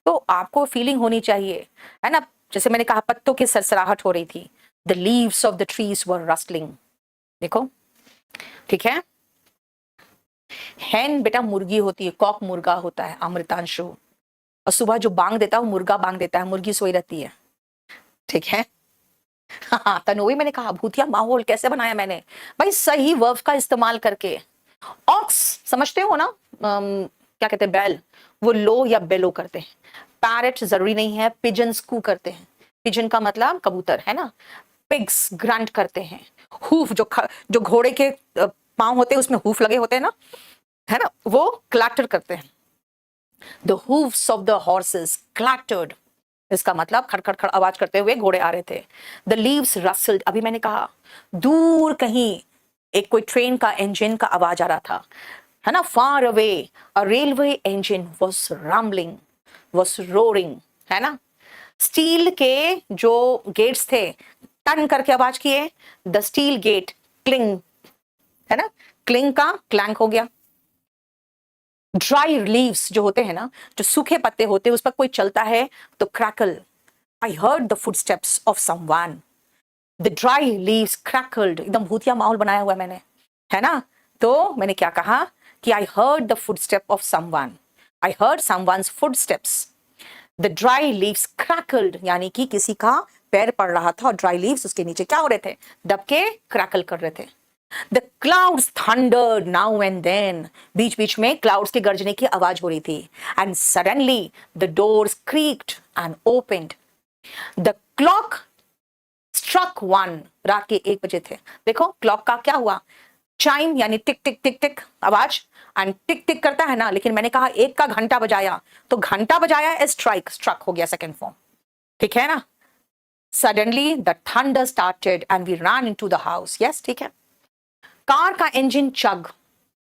तो आपको फीलिंग होनी चाहिए, है ना। जैसे मैंने कहा पत्तों की सरसराहट हो रही थी, the leaves of the trees were rustling. देखो, ठीक है। हैन बेटा मुर्गी होती है, कॉक मुर्गा होता है, अमृतांशु। और सुबह जो बांग देता है वो मुर्गा बांग देता है, मुर्गी सोई रहती है, ठीक है। हाँ तनोई, मैंने कहा भूतिया माहौल कैसे बनाया मैंने, भाई सही वर्ब का इस्तेमाल करके। ऑक्स समझते हो ना, क्या कहते हैं, बैल, वो लो या बेलो करते हैं। पैरेट जरूरी नहीं है, पिजन्स कू करते हैं, पिजन का मतलब कबूतर, है ना। पिग्स ग्रंट करते हैं। हूफ जो घोड़े के पांव होते हैं उसमें हूफ लगे होते हैं ना, है ना, वो क्लैटर करते हैं। The hooves of the horses clattered, इसका मतलब खड़खड़ खड़ आवाज करते हुए घोड़े आ रहे थे। द लीव्स रसल्ड, अभी मैंने कहा दूर कहीं एक कोई ट्रेन का इंजन का आवाज आ रहा था, है ना। Far away a railway engine was rumbling, was roaring, है ना। स्टील के जो गेट्स थे टन करके आवाज किए, द स्टील गेट क्लिंग, है ना, क्लिंग का क्लैंक हो गया। ड्राई लीव्स जो होते हैं ना, जो सूखे पत्ते होते हैं उस पर कोई चलता है तो crackle. I heard the footsteps of someone, the dry leaves crackled. एकदम भूतिया माहौल बनाया हुआ है मैंने, है ना। तो मैंने क्या कहा कि I heard the footstep of someone, I heard someone's footsteps. The dry leaves crackled, यानी कि किसी का पैर पड़ रहा था और ड्राई लीव्स उसके नीचे क्या हो रहे थे, दब के क्रैकल कर रहे थे। The clouds thundered now and then, बीच बीच में क्लाउड्स के गरजने की आवाज हो रही थी। And suddenly the doors creaked and opened, the clock struck 1, रात के 1 बजे थे। देखो क्लॉक का क्या हुआ, चाइम यानी टिक टिक टिक टिक आवाज, एंड टिक टिक करता है ना, लेकिन मैंने कहा 1 का घंटा बजाया, तो घंटा बजाया स्ट्राइक, स्ट्रक हो गया सेकंड फॉर्म, ठीक है ना। Suddenly the thunder started and we run into the house, yes ठीक है। कार का engine chug,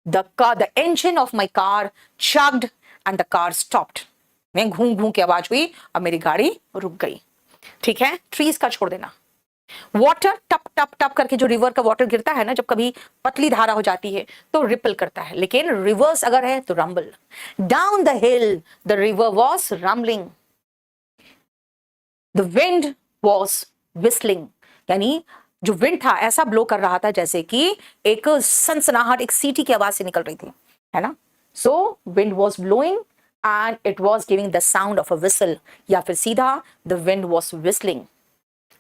the engine of my car chugged and the car stopped, मैं घूम घूम के आवाज हुई और मेरी गाड़ी रुक गई, ठीक है। ट्रीज का छोड़ देना। वाटर टप टप टप करके जो रिवर का वाटर गिरता है ना, जब कभी पतली धारा हो जाती है तो रिपल करता है, लेकिन रिवर्स अगर है तो rumble. Down the hill the river was rumbling, the wind was whistling, यानी जो विंड था ऐसा ब्लो कर रहा था जैसे कि एक सनसनाहट, एक सीटी की आवाज से निकल रही थी, है ना। So wind was blowing and it was giving the sound of a whistle, या फिर सीधा द विंड वॉज विस्लिंग,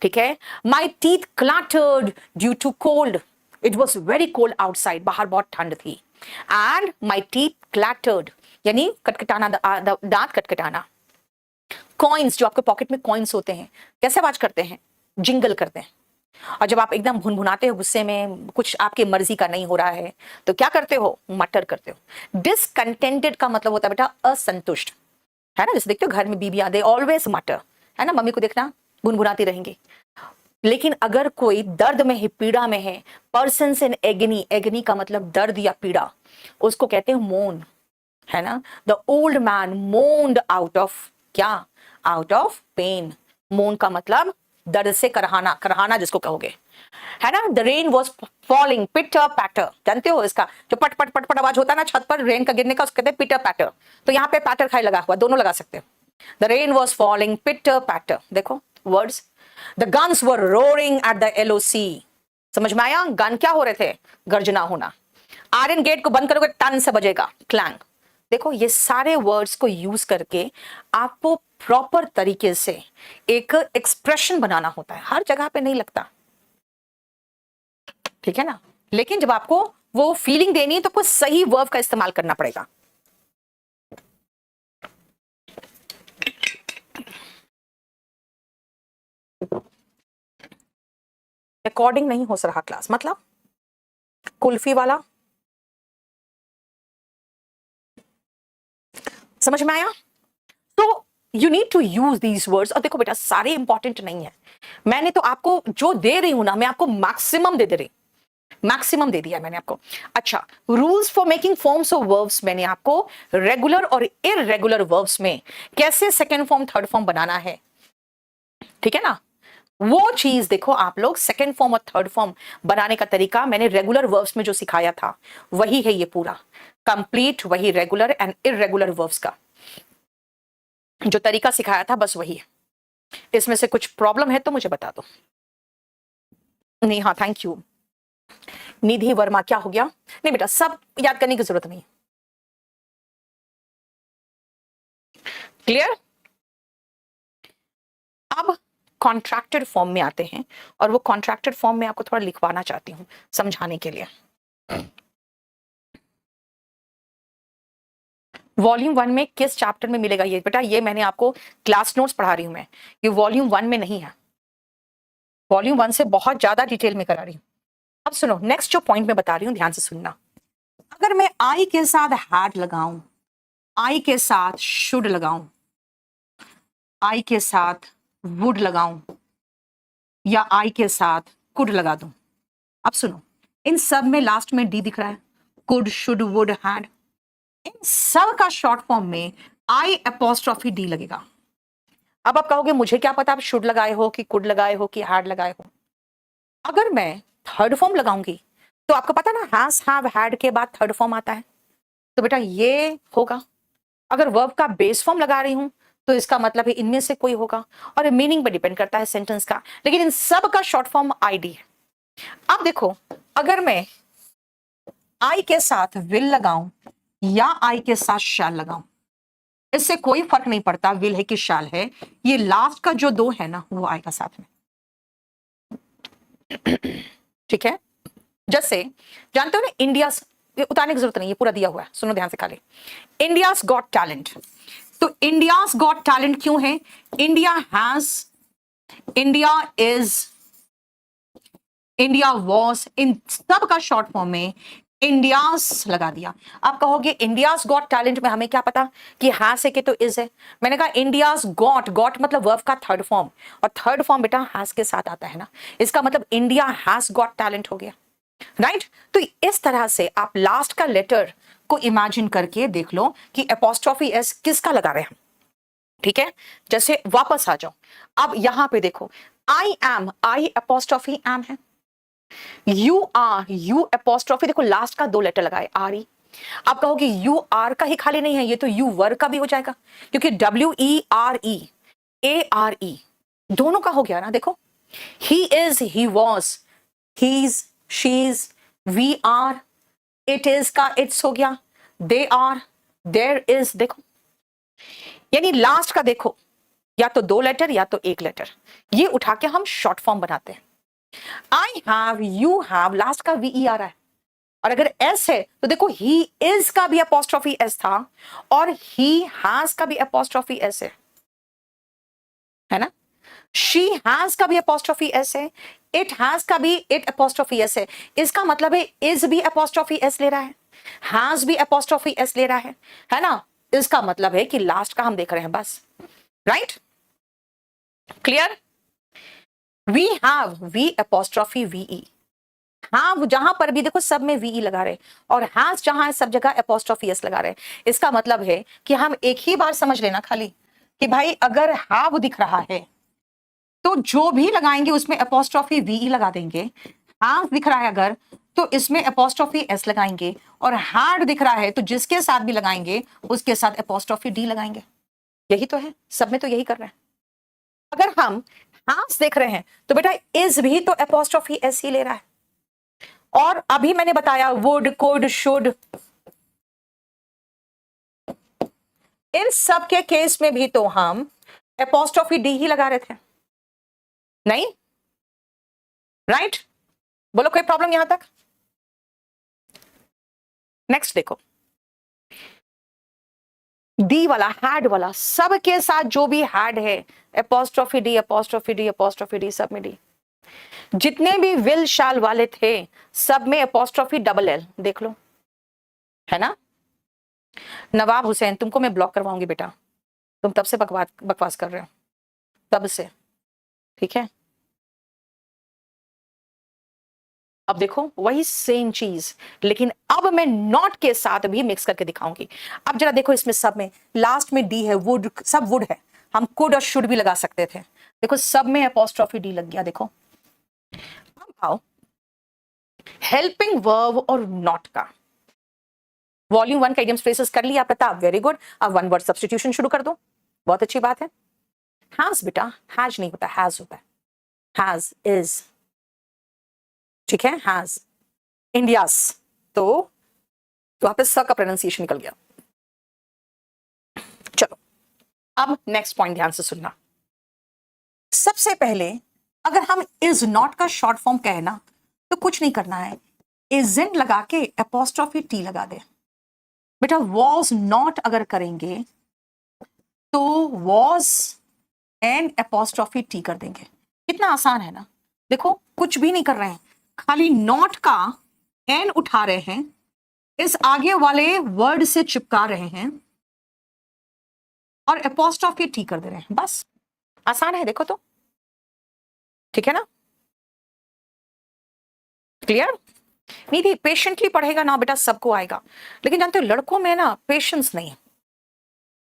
ठीक है। My teeth clattered due to cold, it was very cold outside, बाहर बहुत ठंड थी। एंड माई टीथ क्लैटर्ड यानी कटकटाना, दांत कटकटाना। कॉइन्स, जो आपके पॉकेट में कॉइन्स होते हैं कैसे आवाज करते हैं, जिंगल करते हैं। और जब आप एकदम भुनभुनाते हो गुस्से में, कुछ आपके मर्जी का नहीं हो रहा है, तो क्या करते हो, मटर करते हो। डिसकंटेंटेड का मतलब होता है बेटा असंतुष्ट, है ना। जैसे देखते हो घर में बीबियां दे ऑलवेज मटर, है ना, मम्मी को देखना गुनगुनाती रहेंगी। लेकिन अगर कोई दर्द में है, पीड़ा में है, पर्सन इन एगनी, एगनी का मतलब दर्द या पीड़ा, उसको कहते हैं मोन, है ना। The old man moaned out of क्या, आउट ऑफ पेन। मोन का मतलब दर्द से करहाना, करहाना जिसको कहोगे, है ना। द रेन वॉज फॉलिंग पिटर पैटर, जानते हो इसका जो पट पट पट पट आवाज होता है ना छत पर रेन का गिरने का, उसको कहते हैं पिटर पैटर। तो यहाँ पे पैटर खाई लगा हुआ, दोनों लगा सकते हो। द रेन वॉज फॉलिंग पिटर पैटर, देखो words. The guns were roaring at the LOC, समझ में आया, गन क्या हो रहे थे, गर्जना होना। आयरन गेट को बंद करोगे टन से बजेगा, क्लैंग। देखो ये सारे वर्ड्स को यूज करके आपको प्रॉपर तरीके से एक एक्सप्रेशन बनाना होता है, हर जगह पे नहीं लगता, ठीक है ना। लेकिन जब आपको वो फीलिंग देनी है तो आपको सही वर्ब का इस्तेमाल करना पड़ेगा। अकॉर्डिंग नहीं हो रहा क्लास, मतलब कुल्फी वाला, समझ में आया। तो you need to use these words. और देखो बेटा सारे इंपॉर्टेंट नहीं है, मैंने तो आपको जो दे रही हूं ना, मैं आपको मैक्सिमम दे रही, मैक्सिमम दे दिया मैंने आपको। अच्छा, rules for making forms of verbs मैंने आपको रेगुलर और इररेगुलर वर्ब्स में कैसे सेकेंड फॉर्म थर्ड फॉर्म बनाना है, ठीक है ना, वो चीज देखो आप लोग। सेकेंड फॉर्म और थर्ड फॉर्म बनाने का तरीका मैंने रेगुलर वर्ब्स में जो सिखाया था वही है ये पूरा कंप्लीट, वही रेगुलर एंड इररेगुलर वर्ब्स का जो तरीका सिखाया था बस वही है। इसमें से कुछ प्रॉब्लम है तो मुझे बता दो। नहीं, हाँ थैंक यू निधि वर्मा, क्या हो गया? नहीं बेटा सब याद करने की जरूरत नहीं। क्लियर? अब कॉन्ट्रैक्टेड फॉर्म में आते हैं, और वो कॉन्ट्रैक्टेड फॉर्म में आपको थोड़ा लिखवाना चाहती हूं समझाने के लिए। वॉल्यूम 1 में किस चैप्टर में मिलेगा ये बेटा? ये मैंने आपको क्लास नोट्स पढ़ा रही हूं मैं, ये वॉल्यूम 1 में नहीं है, वॉल्यूम 1 से बहुत ज्यादा डिटेल में करा रही हूं। अब सुनो, नेक्स्ट जो पॉइंट मैं बता रही हूं ध्यान से सुनना। अगर मैं आई के साथ हैड लगाऊं, आई के साथ शुड लगाऊं, आई के साथ वुड लगाऊं, या आई के साथ कुड लगा दूं, अब सुनो, इन सब में लास्ट में डी दिख रहा है, कुड शुड वुड हैड, इन सब का शॉर्ट फॉर्म में आई एपोस्ट्रॉफी डी लगेगा। अब आप कहोगे मुझे क्या पता आप शुड लगाए हो कि कुड लगाए हो कि हैड लगाए हो। अगर मैं थर्ड फॉर्म लगाऊंगी तो आपको पता ना हैज हैव हैड के बाद थर्ड फॉर्म आता है, तो बेटा ये होगा। अगर वर्ब का बेस फॉर्म लगा रही हूं तो इसका मतलब है इनमें से कोई होगा, और मीनिंग पर डिपेंड करता है सेंटेंस का, लेकिन इन सब का शॉर्ट फॉर्म आईडी है। अब देखो, अगर मैं आई के साथ विल लगाऊं या आई के साथ शैल लगाऊं, इससे कोई फर्क नहीं पड़ता विल है कि शैल है, ये लास्ट का जो दो है ना वो आएगा साथ में, ठीक है। जैसे जानते हो ना इंडिया, उतारने की जरूरत नहीं, ये पूरा दिया हुआ है, सुनो ध्यान से खाली। इंडियाज गॉट टैलेंट, तो इंडियाज गॉट टैलेंट क्यों है? India has, India is, India was, इन सब का शॉर्ट फॉर्म में इंडियाज लगा दिया। आप कहोगे इंडियाज गॉट टैलेंट में हमें क्या पता कि हैज है कि तो इज है? मैंने कहा इंडियाज गॉट, गॉट मतलब वर्ब का थर्ड फॉर्म, और थर्ड फॉर्म बेटा हैज के साथ आता है ना, इसका मतलब इंडिया हैज गॉट टैलेंट हो गया, राइट? तो इस तरह से आप लास्ट का लेटर को इमेजिन करके देख लो कि एपोस्ट्रोफी एस किसका लगा रहे हैं, ठीक है। जैसे वापस आ जाओ, अब यहां पे देखो I am, I apostrophe M है, यू आर, यू एपोस्ट्रोफी देखो लास्ट का दो लेटर लगाए आर ई। आप कहोगे यू आर का ही खाली नहीं है, ये तो यू वर का भी हो जाएगा, क्योंकि W E R E, A R E दोनों का हो गया ना। देखो he is, he was, he's, she's, we are, it is का इट्स हो गया, दे आर, देयर इज, देखो यानी लास्ट का देखो या तो दो लेटर या तो एक लेटर, ये उठा के हम शॉर्ट फॉर्म बनाते हैं। I have, you have, last का वी ई आ रहा है, और अगर एस है तो देखो ही इज का भी एपोस्ट्रोफी एस था और ही हैज का भी एपोस्ट्रोफी एस है ना, शी हैज का भी एपोस्ट्रोफी एस है, इट हैज का भी इट एपोस्ट्रोफी एस है, इसका मतलब है इज भी एपोस्ट्रोफी एस ले रहा है, हैज भी एपोस्ट्रोफी एस ले रहा है ना, इसका मतलब है कि लास्ट का हम देख रहे हैं बस, right? Clear? We have, we apostrophe V E, हाँ जहां पर भी देखो सब में वी लगा रहे, और हैज जहां है सब जगह एपोस्ट्रोफी एस लगा रहे। इसका मतलब है कि हम एक ही बार समझ लेना खाली कि भाई अगर हैव दिख रहा है तो जो भी लगाएंगे उसमें एपोस्ट्रोफी वी लगा देंगे, हैव दिख रहा है अगर तो इसमें एपोस्ट्रोफी एस लगाएंगे, और हैड दिख रहा है तो जिसके साथ भी लगाएंगे उसके साथ एपोस्ट्रोफी डी लगाएंगे। यही तो है, सब में तो यही कर रहे हैं। अगर हम हैज देख रहे हैं तो बेटा इज भी तो एपोस्ट्रोफी एस ही ले रहा है, और अभी मैंने बताया वुड, कुड, शुड, इन सब के केस में भी तो हम एपोस्ट्रोफी डी ही लगा रहे थे, नहीं? राइट? बोलो कोई प्रॉब्लम यहां तक? नेक्स्ट देखो, डी वाला, हैड वाला, सब के साथ जो भी हैड है apostrophe D, apostrophe D, apostrophe D, सब में डी। जितने भी विल शाल वाले थे सब में एपोस्ट्रोफी डबल एल, देख लो, है ना? नवाब हुसैन तुमको मैं ब्लॉक करवाऊंगी बेटा, तुम तब से बकवास बकवास कर रहे हो, तब से। ठीक है, अब देखो वही सेम चीज, लेकिन अब मैं नॉट के साथ भी मिक्स करके दिखाऊंगी। अब जरा देखो, इसमें सब में लास्ट में डी है, वुड, सब वुड है, हम कुड और शुड भी लगा सकते थे। देखो सब में अपॉस्ट्रोफी डी लग गया। देखो अब आओ हेल्पिंग वर्ब और नॉट का। वॉल्यूम 1 का इडियम्स फ्रेजेस कर लिया प्रताप, वेरी गुड। अब वन वर्ड सब्स्टिट्यूशन शुरू कर दो, बहुत अच्छी बात है। हैज बेटा, हैज नहीं होता, हैज होता है, हैज इज। ठीक है, हैज इंडियास, तो वहां पे स का प्रोनाउंसिएशन निकल गया। चलो अब नेक्स्ट पॉइंट ध्यान से सुनना। सबसे पहले अगर हम इज नॉट का शॉर्ट फॉर्म कहे ना, तो कुछ नहीं करना है, इजंट लगा के एपोस्ट्रोफी टी लगा दे। बेटा वॉज नॉट अगर करेंगे तो वॉज एंड एपोस्ट्रोफी टी कर देंगे। कितना आसान है ना। देखो कुछ भी नहीं कर रहे हैं, खाली नॉट का एन उठा रहे हैं, इस आगे वाले वर्ड से चिपका रहे हैं और एपोस्ट्रोफी टी कर दे रहे हैं, बस आसान है। देखो तो, ठीक है ना, क्लियर? नहीं थी, पेशेंटली पढ़ेगा ना बेटा सबको आएगा, लेकिन जानते हो लड़कों में ना पेशेंस नहीं है,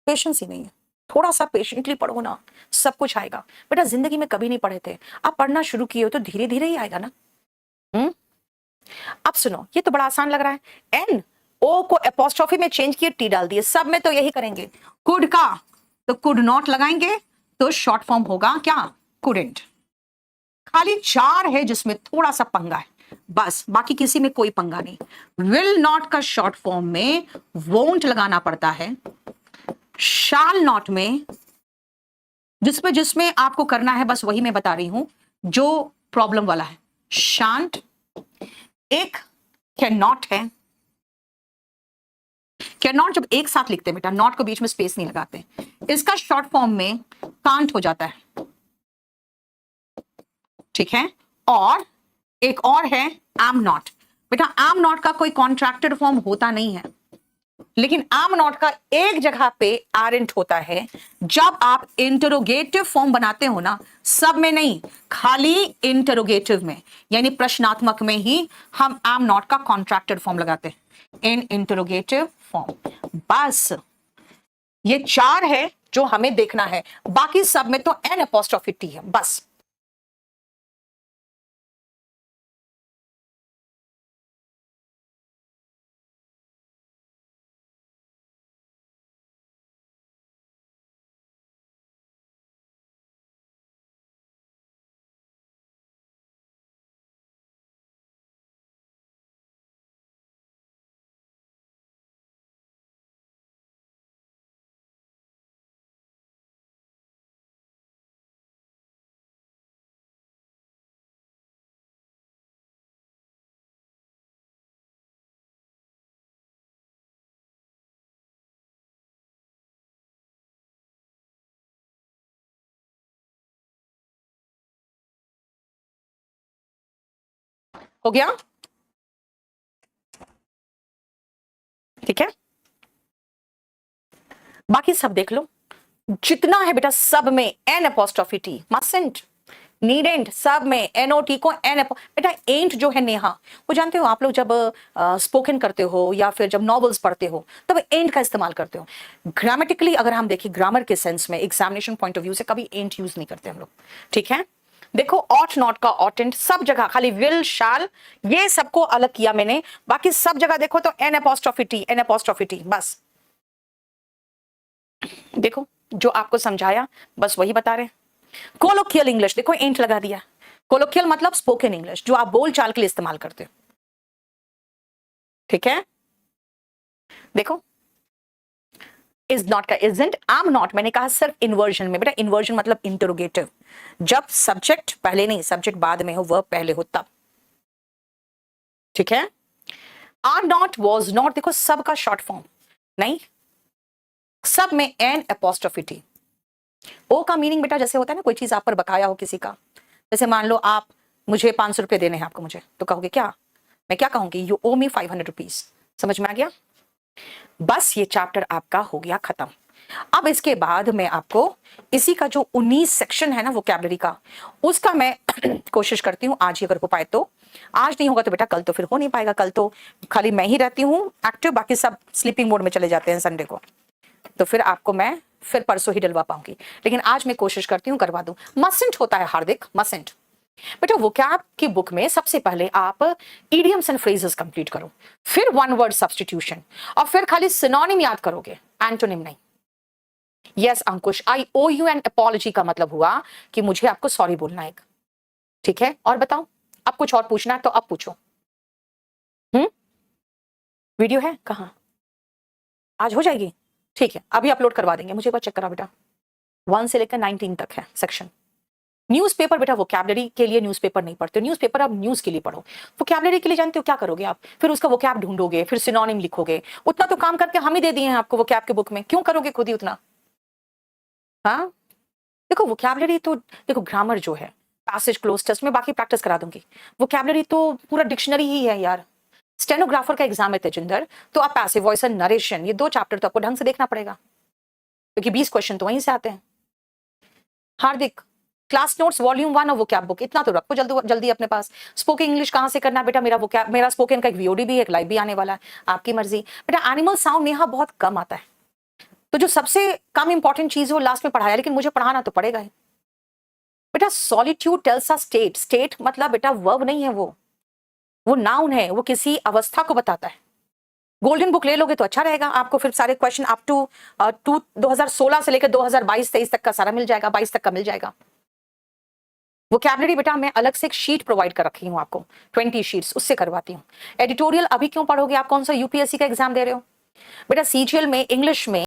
पेशेंस ही नहीं है। थोड़ा सा पेशेंटली पढ़ो ना, सब कुछ आएगा। बेटा जिंदगी में कभी नहीं पढ़े थे, आप पढ़ना शुरू किए हो तो धीरे धीरे ही आएगा ना। अब सुनो, ये तो बड़ा आसान लग रहा है। एन ओ को एपोस्ट्रोफी में चेंज किए, टी डाल दिए, सब में तो यही करेंगे। कुड का तो कुड नॉट लगाएंगे तो शॉर्ट फॉर्म होगा क्या, कुडंट। खाली 4 है जिसमें थोड़ा सा पंगा है, बस, बाकी किसी में कोई पंगा नहीं। विल नॉट का शॉर्ट फॉर्म में वोंट लगाना पड़ता है, शाल नॉट में जिसमें आपको करना है बस वही मैं बता रही हूं जो प्रॉब्लम वाला है। शांत, एक कैन नॉट है, कैन नॉट जब एक साथ लिखते हैं बेटा, नॉट को बीच में स्पेस नहीं लगाते, इसका शॉर्ट फॉर्म में कांट हो जाता है। ठीक है, और एक और है एम नॉट। बेटा एम नॉट का कोई कॉन्ट्रैक्टेड फॉर्म होता नहीं है, लेकिन एम नॉट का एक जगह पे आरेंट होता है। जब आप इंटरोगेटिव फॉर्म बनाते हो ना, सब में नहीं, खाली इंटरोगेटिव में यानी प्रश्नात्मक में ही हम एम नॉट का कॉन्ट्रैक्टेड फॉर्म लगाते हैं, इन इंटरोगेटिव फॉर्म। बस ये 4 है जो हमें देखना है, बाकी सब में तो एन एपोस्ट्रोफी टी है, बस। हो गया, ठीक है, बाकी सब देख लो। जितना है बेटा सब में N apostrophe T, mustn't, needn't, सब में एनओटी को एन बेटा एंट जो है नेहा, वो जानते हो आप लोग जब स्पोकन करते हो या फिर जब नॉवेल्स पढ़ते हो तब एंट का इस्तेमाल करते हो। ग्रामेटिकली अगर हम देखें, ग्रामर के सेंस में, एग्जामिनेशन पॉइंट ऑफ व्यू से कभी एंट यूज नहीं करते हम लोग। ठीक है, देखो ऑट नॉट का ऑटेंट, सब जगह खाली विल शाल ये सबको अलग किया मैंने, बाकी सब जगह देखो तो N apostrophe T, N apostrophe T, बस। देखो जो आपको समझाया बस वही बता रहे। कोलोकियल इंग्लिश देखो एंट लगा दिया, कोलोकियल मतलब स्पोकन इंग्लिश जो आप बोल चाल के लिए इस्तेमाल करते हो। ठीक है, देखो इज नॉट का इजंट, एम नॉट मैंने कहा सिर्फ इन्वर्जन में। बेटा इन्वर्जन मतलब इंटरोगेटिव, जब सब्जेक्ट पहले नहीं सब्जेक्ट बाद में हो, वर्ब पहले हो तब। ठीक है, आर नॉट, वॉज नॉट, देखो सब का शॉर्ट फॉर्म नहीं, सब में एन एपोस्ट्रोफी टी। ओ का मीनिंग बेटा जैसे होता है ना, कोई चीज आप पर बकाया हो किसी का, जैसे मान लो आप मुझे 500 रुपए देने हैं आपको मुझे, तो कहोगे क्या, मैं क्या कहूंगी, यू ओ मी 500 रुपीज। समझ में आ गया? बस ये चैप्टर आपका हो गया खत्म। अब इसके बाद मैं आपको इसी का जो 19 सेक्शन है ना वोकैबुलरी का, उसका मैं कोशिश करती हूँ आज ही अगर हो पाए तो। आज नहीं होगा तो बेटा कल तो फिर हो नहीं पाएगा, कल तो खाली मैं ही रहती हूँ एक्टिव, बाकी सब स्लीपिंग मोड में चले जाते हैं संडे को, तो फिर आपको मैं फिर परसों ही डलवा पाऊंगी, लेकिन आज मैं कोशिश करती हूँ करवा दूं। मसेंट होता है हार्दिक, मसेंट। बेटा वोकैब की बुक में सबसे पहले आप इडियम्स एंड फ्रेजेस कंप्लीट करो, फिर वन वर्ड सब्स्टिट्यूशन, और फिर खाली सिनोनिम याद करोगे, एंटोनिम नहीं। Yes Ankush, I owe you an apology का मतलब हुआ कि मुझे आपको सॉरी बोलना है, ठीक है। और बताओ, अब कुछ और पूछना है तो अब पूछो। वीडियो है कहाँ? आज हो जाएगी, ठीक है, अभी अपलोड करवा देंगे। मुझे एक बार चेक करा बेटा, 1 से लेकर 19 तक है सेक्शन। न्यूज़पेपर बेटा वोकैबुलरी के लिए न्यूज़पेपर नहीं पढ़ते, न्यूज़पेपर आप न्यूज़ के लिए पढ़ो। वोकैबुलरी के लिए जानते हो क्या करोगे आप? फिर उसका वोकैब ढूंढोगे, फिर सिनोनिम लिखोगे। उतना तो काम करके हम ही दे दिए हैं आपको वोकैब के बुक में, क्यों करोगे खुद ही उतना? हाँ देखो वोकैबुलरी तो देखो, ग्रामर जो है पैसेज क्लोज टेस्ट में बाकी प्रैक्टिस करा दूंगी, वोकैबुलरी तो पूरा डिक्शनरी ही है यार। स्टेनोग्राफर का एग्जाम है तेजिंदर, तो आप पैसिव वॉइस एंड नरेशन ये 2 चैप्टर तो आपको ढंग से देखना पड़ेगा, क्योंकि 20 क्वेश्चन तो वहीं से आते हैं। हार्दिक, क्लास नोट्स वॉल्यूम 1 और वोकैब बुक इतना तो रखो जल्दी जल्दी अपने पास। स्पोकन इंग्लिश कहाँ से करना बेटा? मेरा स्पोकन का एक वीओडी भी, एक लाइव भी आने वाला है, आपकी मर्जी। बेटा एनिमल साउंड यहाँ बहुत कम आता है, तो जो सबसे कम इंपॉर्टेंट चीज है वो लास्ट में पढ़ाया, लेकिन मुझे पढ़ाना तो पड़ेगा ही। बेटा solitude tales a state, state मतलब बेटा वर्ब नहीं है, वो नाउन है, वो किसी अवस्था को बताता है। गोल्डन बुक ले लोगे तो अच्छा रहेगा, आपको फिर सारे क्वेश्चन अप टू 2016 से लेकर 2022-23 तक का सारा मिल जाएगा, 22 तक का मिल जाएगा। वोकैबुलरी बेटा मैं अलग से एक शीट प्रोवाइड कर रखी हूँ आपको, 20 शीट्स, उससे करवाती हूँ। एडिटोरियल अभी क्यों पढ़ोगे आप? कौन सा यूपीएससी का एग्जाम दे रहे हो बेटा? सीजीएल में इंग्लिश में